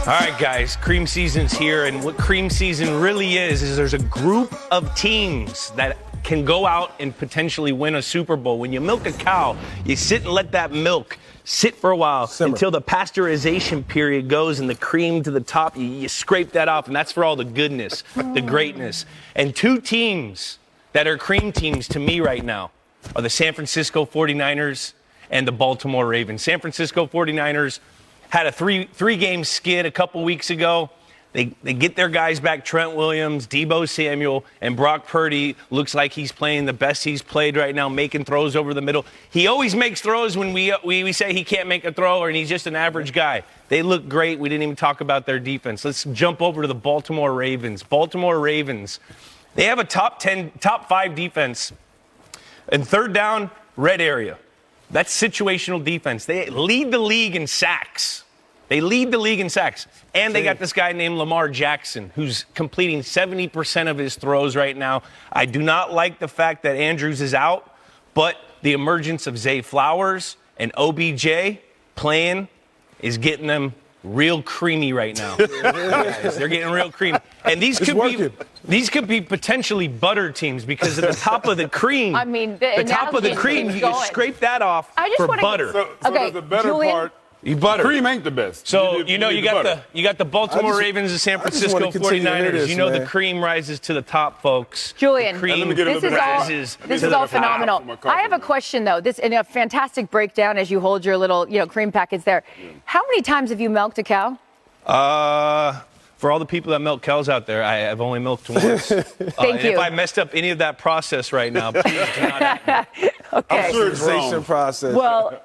All right, guys, cream season's here, and what cream season really is there's a group of teams that can go out and potentially win a Super Bowl. When you milk a cow, you sit and let that milk sit for a while until the pasteurization period goes and the cream to the top, you scrape that off, and that's for all the goodness, the greatness. And two teams that are cream teams to me right now are the San Francisco 49ers and the Baltimore Ravens. San Francisco 49ers had a three-game skid a couple weeks ago. They get their guys back, Trent Williams, Deebo Samuel, and Brock Purdy looks like he's playing the best he's played right now, making throws over the middle. He always makes throws when we say he can't make a throw or he's just an average guy. They look great. We didn't even talk about their defense. Let's jump over to the Baltimore Ravens. Baltimore Ravens, they have a top 5 defense. And third down, red area. That's situational defense. They lead the league in sacks. And they got this guy named Lamar Jackson, who's completing 70% of his throws right now. I do not like the fact that Andrews is out, but the emergence of Zay Flowers and OBJ playing is getting them real creamy right now. Guys, they're getting real creamy. And these could be potentially butter teams because at the top of the cream, the top of the cream, you can scrape that off for butter. So there's a better part. Butter. Cream ain't the best. So you got the Baltimore Ravens and San Francisco 49ers. The cream rises to the top, folks. Julian, this is all phenomenal. I have a question though. This in a fantastic breakdown as you hold your little cream packets there. How many times have you milked a cow? For all the people that milk cows out there, I have only milked once. Thank you. If I messed up any of that process right now, please do not at me. Okay. I'm sure it's wrong. Process. Well,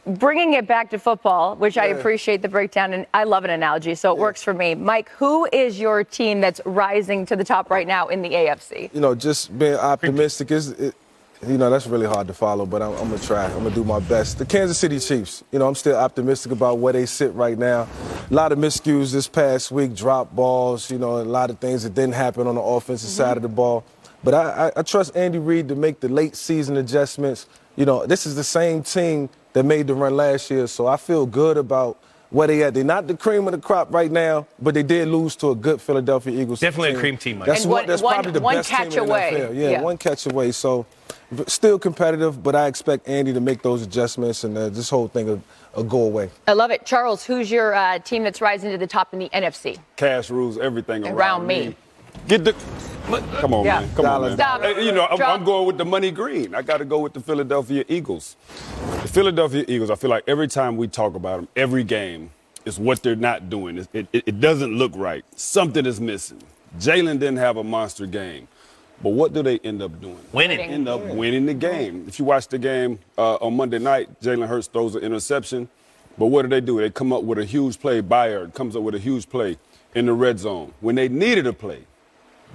bringing it back to football, which I appreciate the breakdown, and I love an analogy, so it works for me. Mike, who is your team that's rising to the top right now in the AFC? Just being optimistic that's really hard to follow, but I'm going to try. I'm going to do my best. The Kansas City Chiefs, I'm still optimistic about where they sit right now. A lot of miscues this past week, drop balls, a lot of things that didn't happen on the offensive side of the ball. But I trust Andy Reid to make the late season adjustments. This is the same team that made the run last year, so I feel good about where they at. They're not the cream of the crop right now, but they did lose to a good Philadelphia Eagles Definitely team. a cream team, Mike. That's probably the best team in the NFL. Yeah, one catch away. So still competitive, but I expect Andy to make those adjustments and this whole thing will go away. I love it. Charles, who's your team that's rising to the top in the NFC? Cash rules everything around me. Come on, man. Come on, man. Stop. I'm going with the money green. I got to go with the Philadelphia Eagles. The Philadelphia Eagles, I feel like every time we talk about them, every game is what they're not doing. It doesn't look right. Something is missing. Jalen didn't have a monster game. But what do they end up doing? Winning. They end up winning the game. If you watch the game on Monday night, Jalen Hurts throws an interception. But what do? They come up with a huge play. Bayard comes up with a huge play in the red zone. When they needed a play,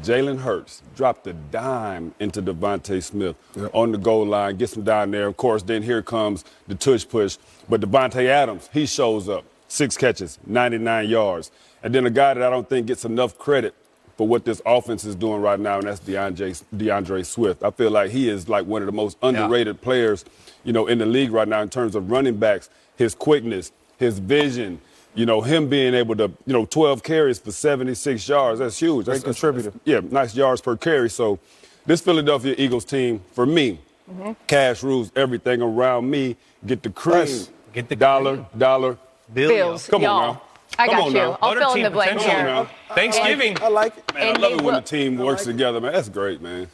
Jalen Hurts dropped a dime into Devontae Smith on the goal line, gets him down there. Of course, then here comes the tush push. But Devontae Adams, he shows up. 6 catches, 99 yards. And then a guy that I don't think gets enough credit for what this offense is doing right now, and that's DeAndre Swift. I feel like he is like one of the most underrated players, in the league right now in terms of running backs, his quickness, his vision. Him being able to, 12 carries for 76 yards, that's huge. That's a contributor. Nice yards per carry. So this Philadelphia Eagles team, for me, cash rules everything around me. Get the cream. Get the dollar bills. Come on now. I got you. I'll Butter fill in team the blank potential here. now. Thanksgiving. I like it. Man, I love it when the team works together, man. That's great, man.